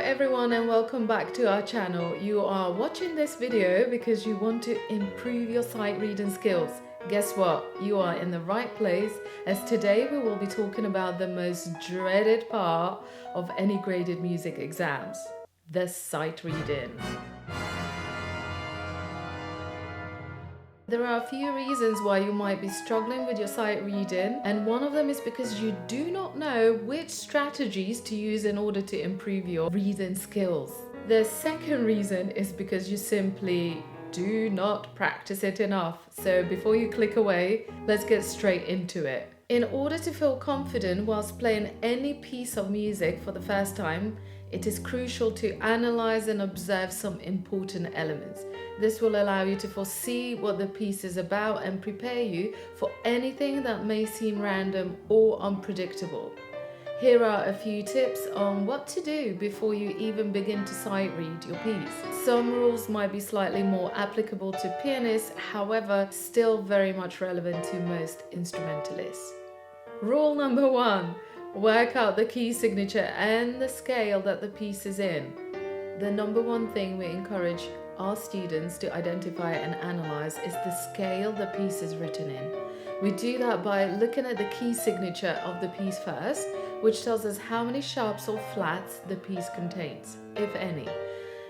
everyone and welcome back to our channel. You are watching this video because you want to improve your sight reading skills. Guess what? You are in the right place, as today we will be talking about the most dreaded part of any graded music exams, the sight reading. There are a few reasons why you might be struggling with your sight reading, and one of them is because you do not know which strategies to use in order to improve your reading skills. The second reason is because you simply do not practice it enough. So before you click away, let's get straight into it. In order to feel confident whilst playing any piece of music for the first time, it is crucial to analyze and observe some important elements. This will allow you to foresee what the piece is about and prepare you for anything that may seem random or unpredictable. Here are a few tips on what to do before you even begin to sight read your piece. Some rules might be slightly more applicable to pianists, however, still very much relevant to most instrumentalists. Rule number 1. Work out the key signature and the scale that the piece is in. The number one thing we encourage our students to identify and analyze is the scale the piece is written in. We do that by looking at the key signature of the piece first, which tells us how many sharps or flats the piece contains, if any.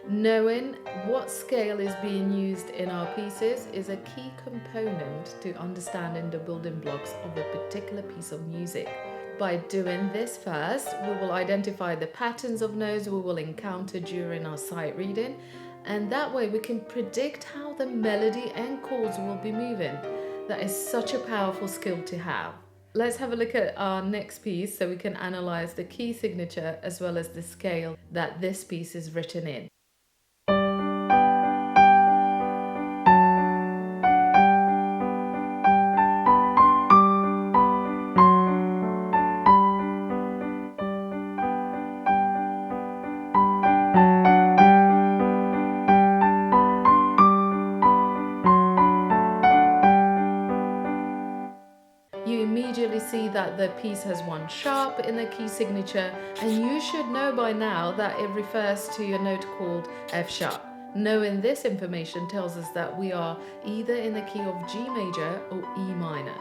Knowing what scale is being used in our pieces is a key component to understanding the building blocks of a particular piece of music. By doing this first, we will identify the patterns of notes we will encounter during our sight reading, and that way we can predict how the melody and chords will be moving. That is such a powerful skill to have. Let's have a look at our next piece so we can analyze the key signature as well as the scale that this piece is written in. You immediately see that the piece has one sharp in the key signature, and you should know by now that it refers to a note called F sharp. Knowing this information tells us that we are either in the key of G major or E minor.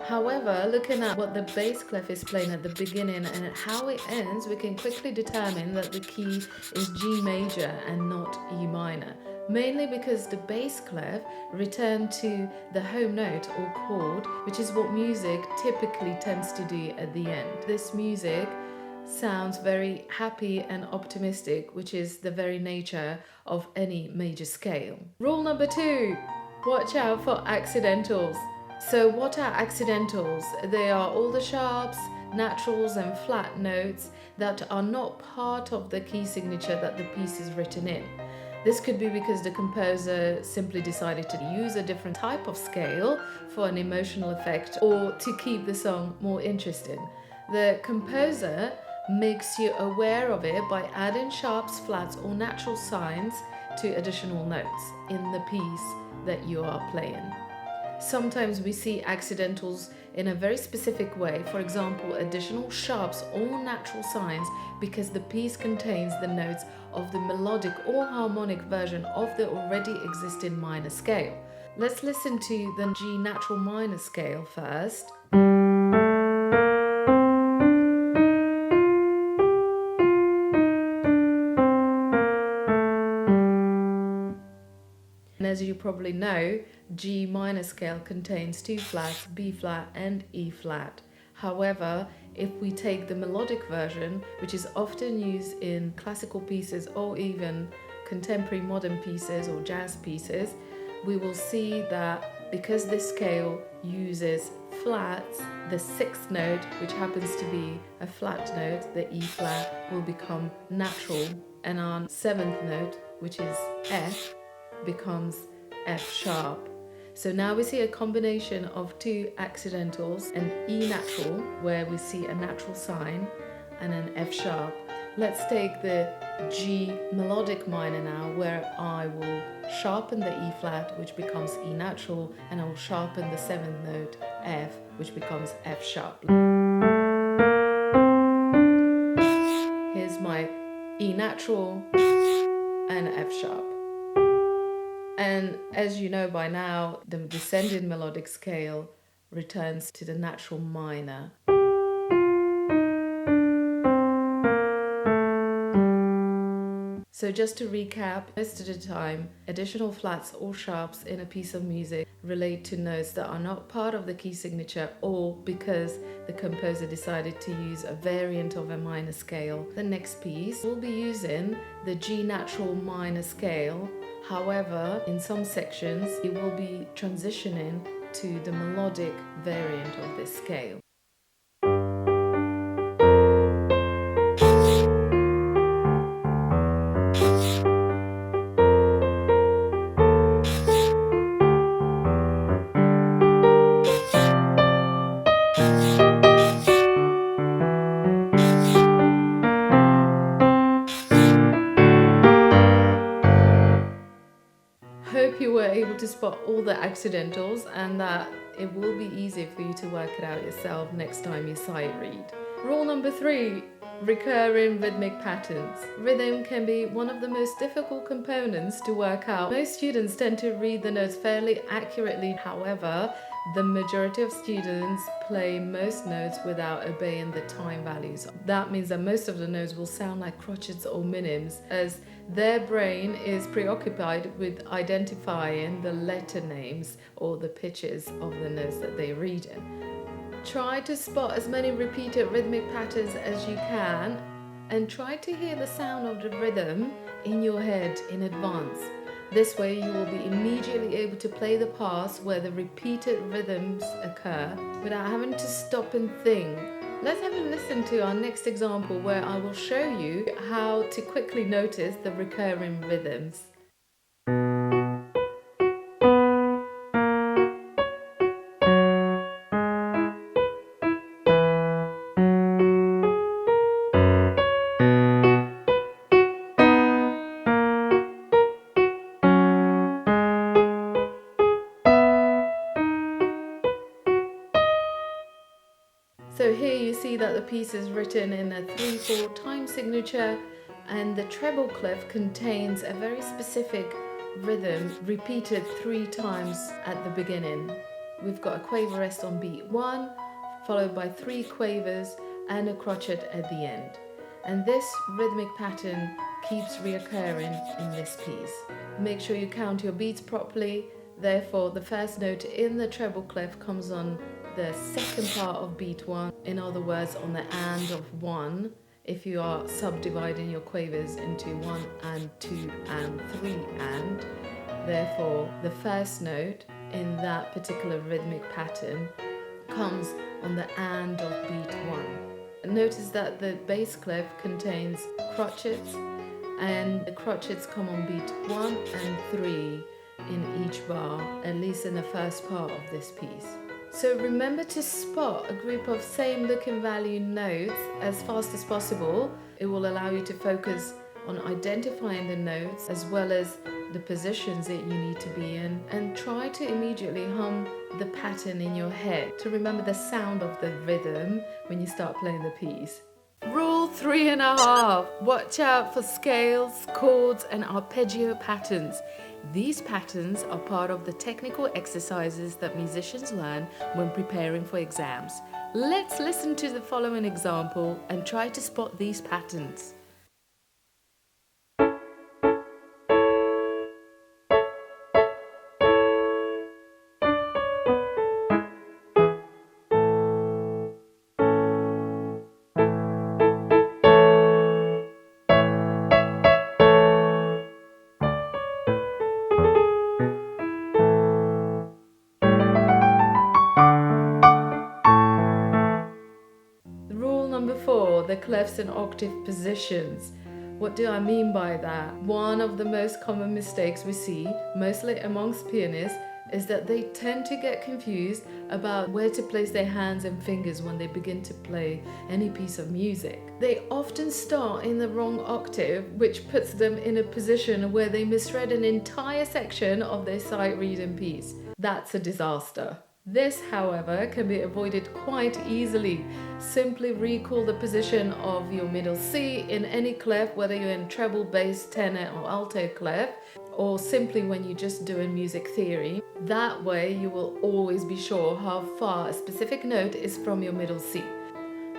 However, looking at what the bass clef is playing at the beginning and how it ends, we can quickly determine that the key is G major and not E minor, mainly because the bass clef returned to the home note or chord, which is what music typically tends to do at the end. This music sounds very happy and optimistic, which is the very nature of any major scale. Rule number 2, watch out for accidentals. So what are accidentals? They are all the sharps, naturals and flat notes that are not part of the key signature that the piece is written in. This could be because the composer simply decided to use a different type of scale for an emotional effect or to keep the song more interesting. The composer makes you aware of it by adding sharps, flats or natural signs to additional notes in the piece that you are playing. Sometimes we see accidentals in a very specific way, for example, additional sharps or natural signs because the piece contains the notes of the melodic or harmonic version of the already existing minor scale. Let's listen to the G natural minor scale first. And as you probably know, G minor scale contains 2 flats, B flat and E flat. However, if we take the melodic version, which is often used in classical pieces or even contemporary modern pieces or jazz pieces, we will see that because this scale uses flats, the 6th note, which happens to be a flat note, the E flat, will become natural, and our 7th note, which is F, becomes F sharp. So now we see a combination of 2 accidentals, an E natural, where we see a natural sign, and an F sharp. Let's take the G melodic minor now, where I will sharpen the E flat, which becomes E natural, and I will sharpen the 7th note, F, which becomes F sharp. Here's my E natural, and F sharp. And as you know by now, the descending melodic scale returns to the natural minor. So just to recap, most of the time, additional flats or sharps in a piece of music relate to notes that are not part of the key signature, or because the composer decided to use a variant of a minor scale. The next piece will be using the G natural minor scale. However, in some sections, it will be transitioning to the melodic variant of this scale. Hope you were able to spot all the accidentals and that it will be easier for you to work it out yourself next time you sight read. Rule number 3, recurring rhythmic patterns. Rhythm can be one of the most difficult components to work out. Most students tend to read the notes fairly accurately. However, the majority of students play most notes without obeying the time values. That means that most of the notes will sound like crotchets or minims, as their brain is preoccupied with identifying the letter names or the pitches of the notes that they read in. Try to spot as many repeated rhythmic patterns as you can, and try to hear the sound of the rhythm in your head in advance. This way you will be immediately able to play the parts where the repeated rhythms occur without having to stop and think. Let's have a listen to our next example where I will show you how to quickly notice the recurring rhythms. So here you see that the piece is written in a 3/4 time signature, and the treble clef contains a very specific rhythm repeated 3 times at the beginning. We've got a quaver rest on beat 1, followed by 3 quavers and a crotchet at the end. And this rhythmic pattern keeps reoccurring in this piece. Make sure you count your beats properly. Therefore, the first note in the treble clef comes on the second part of beat 1, in other words on the and of 1, if you are subdividing your quavers into 1 and 2 and 3 and. Therefore, the first note in that particular rhythmic pattern comes on the and of beat 1. Notice that the bass clef contains crotchets, and the crotchets come on beat 1 and 3 in each bar, at least in the first part of this piece. So remember to spot a group of same looking value notes as fast as possible. It will allow you to focus on identifying the notes as well as the positions that you need to be in, and try to immediately hum the pattern in your head to remember the sound of the rhythm when you start playing the piece. Rule 3.5. Watch out for scales, chords and arpeggio patterns. These patterns are part of the technical exercises that musicians learn when preparing for exams. Let's listen to the following example and try to spot these patterns. Number 4, the clefs and octave positions. What do I mean by that? One of the most common mistakes we see, mostly amongst pianists, is that they tend to get confused about where to place their hands and fingers when they begin to play any piece of music. They often start in the wrong octave, which puts them in a position where they misread an entire section of their sight reading piece. That's a disaster. This, however, can be avoided quite easily. Simply recall the position of your middle C in any clef, whether you're in treble, bass, tenor or alto clef, or simply when you just do in music theory. That way you will always be sure how far a specific note is from your middle C.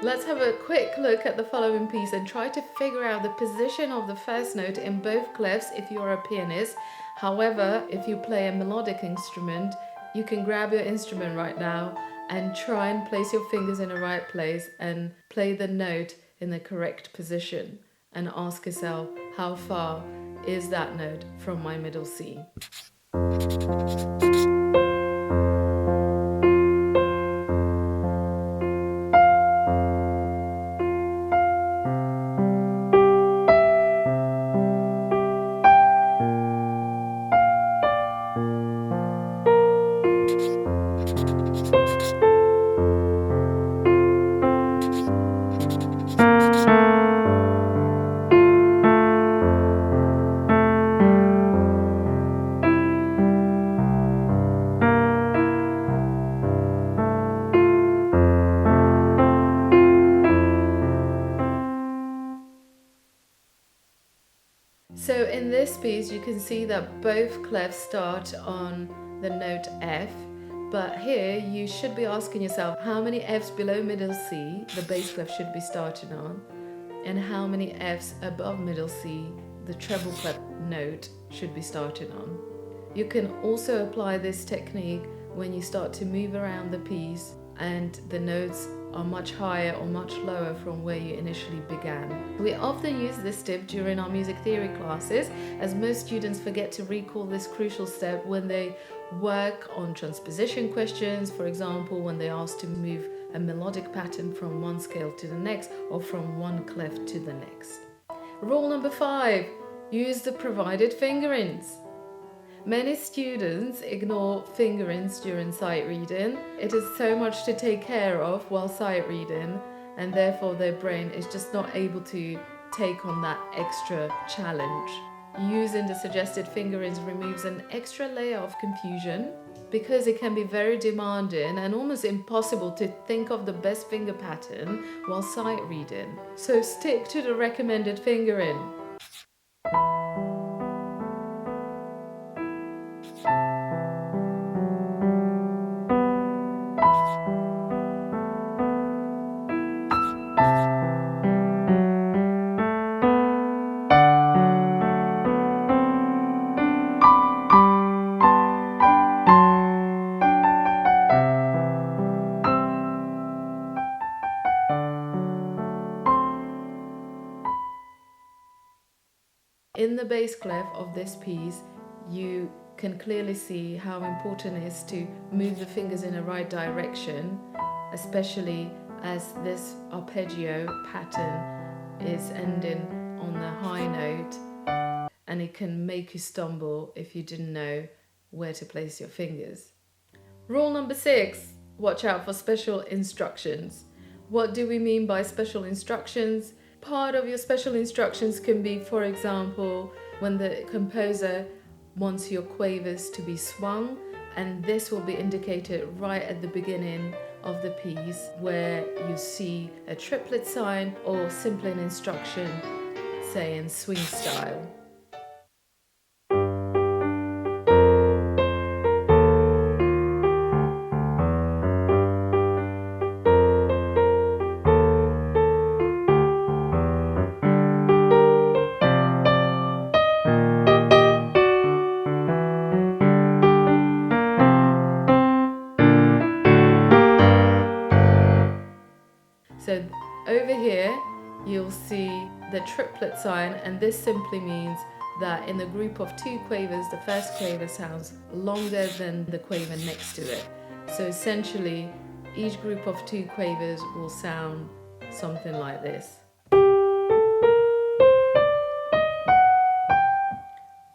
Let's have a quick look at the following piece and try to figure out the position of the first note in both clefs if you're a pianist. However, if you play a melodic instrument, you can grab your instrument right now and try and place your fingers in the right place and play the note in the correct position and ask yourself, how far is that note from my middle C? So in this piece you can see that both clefs start on the note F, but here you should be asking yourself how many Fs below middle C the bass clef should be starting on, and how many Fs above middle C the treble clef note should be starting on. You can also apply this technique when you start to move around the piece and the notes are much higher or much lower from where you initially began. We often use this tip during our music theory classes, as most students forget to recall this crucial step when they work on transposition questions, for example, when they're asked to move a melodic pattern from one scale to the next or from one clef to the next. Rule number 5, use the provided fingerings. Many students ignore fingerings during sight reading. It is so much to take care of while sight reading, and therefore their brain is just not able to take on that extra challenge. Using the suggested fingerings removes an extra layer of confusion because it can be very demanding and almost impossible to think of the best finger pattern while sight reading. So stick to the recommended fingering. In the bass clef of this piece, you can clearly see how important it is to move the fingers in the right direction, especially as this arpeggio pattern is ending on the high note, and it can make you stumble if you didn't know where to place your fingers. Rule number 6, watch out for special instructions. What do we mean by special instructions? Part of your special instructions can be, for example, when the composer wants your quavers to be swung, and this will be indicated right at the beginning of the piece where you see a triplet sign or simply an instruction saying swing style. So over here you'll see the triplet sign, and this simply means that in the group of 2 quavers, the first quaver sounds longer than the quaver next to it. So essentially each group of 2 quavers will sound something like this.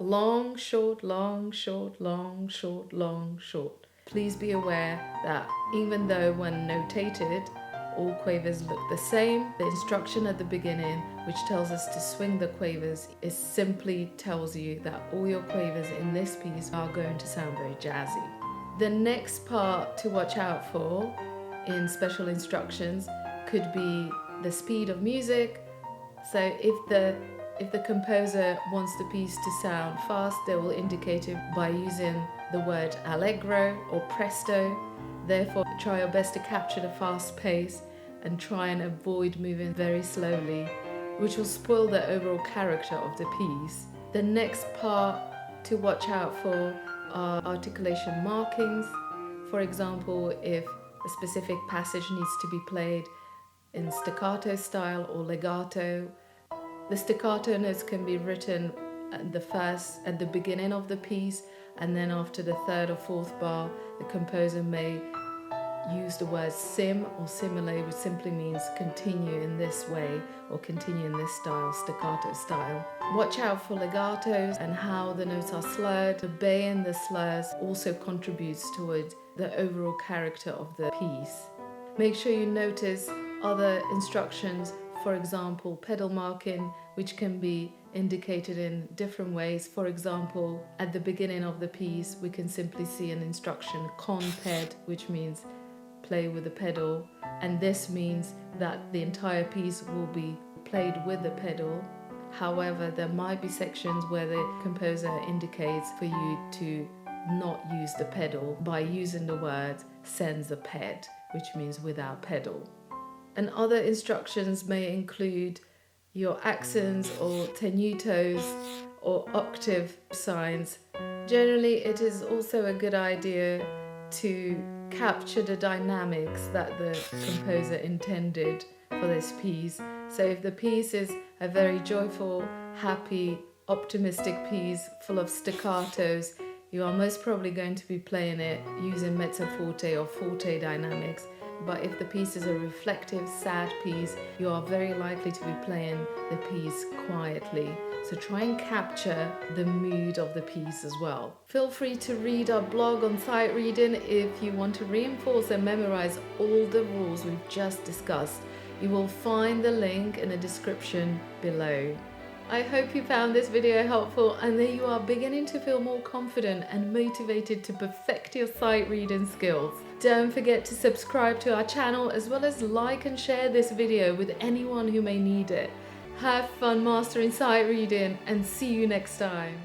Long, short, long, short, long, short, long, short. Please be aware that even though when notated, all quavers look the same, the instruction at the beginning, which tells us to swing the quavers, it simply tells you that all your quavers in this piece are going to sound very jazzy. The next part to watch out for in special instructions could be the speed of music. So if the composer wants the piece to sound fast, they will indicate it by using the word allegro or presto. Therefore, try your best to capture the fast pace and try and avoid moving very slowly, which will spoil the overall character of the piece. The next part to watch out for are articulation markings. For example, if a specific passage needs to be played in staccato style or legato, the staccato notes can be written at the beginning of the piece, and then after the third or fourth bar, the composer may use the word sim or simile, which simply means continue in this way or continue in this style, staccato style. Watch out for legatos and how the notes are slurred. Obeying the slurs also contributes towards the overall character of the piece. Make sure you notice other instructions, for example, pedal marking, which can be indicated in different ways. For example, at the beginning of the piece, we can simply see an instruction con ped, which means play with the pedal, and this means that the entire piece will be played with the pedal. However, there might be sections where the composer indicates for you to not use the pedal by using the word senza ped, which means without pedal. And other instructions may include your accents or tenutos or octave signs. Generally, it is also a good idea to capture the dynamics that the composer intended for this piece. So if the piece is a very joyful, happy, optimistic piece full of staccatos, you are most probably going to be playing it using mezzo forte or forte dynamics. But if the piece is a reflective, sad piece, you are very likely to be playing the piece quietly. So try and capture the mood of the piece as well. Feel free to read our blog on sight reading if you want to reinforce and memorize all the rules we've just discussed. You will find the link in the description below. I hope you found this video helpful and that you are beginning to feel more confident and motivated to perfect your sight reading skills. Don't forget to subscribe to our channel as well as like and share this video with anyone who may need it. Have fun mastering sight reading and see you next time.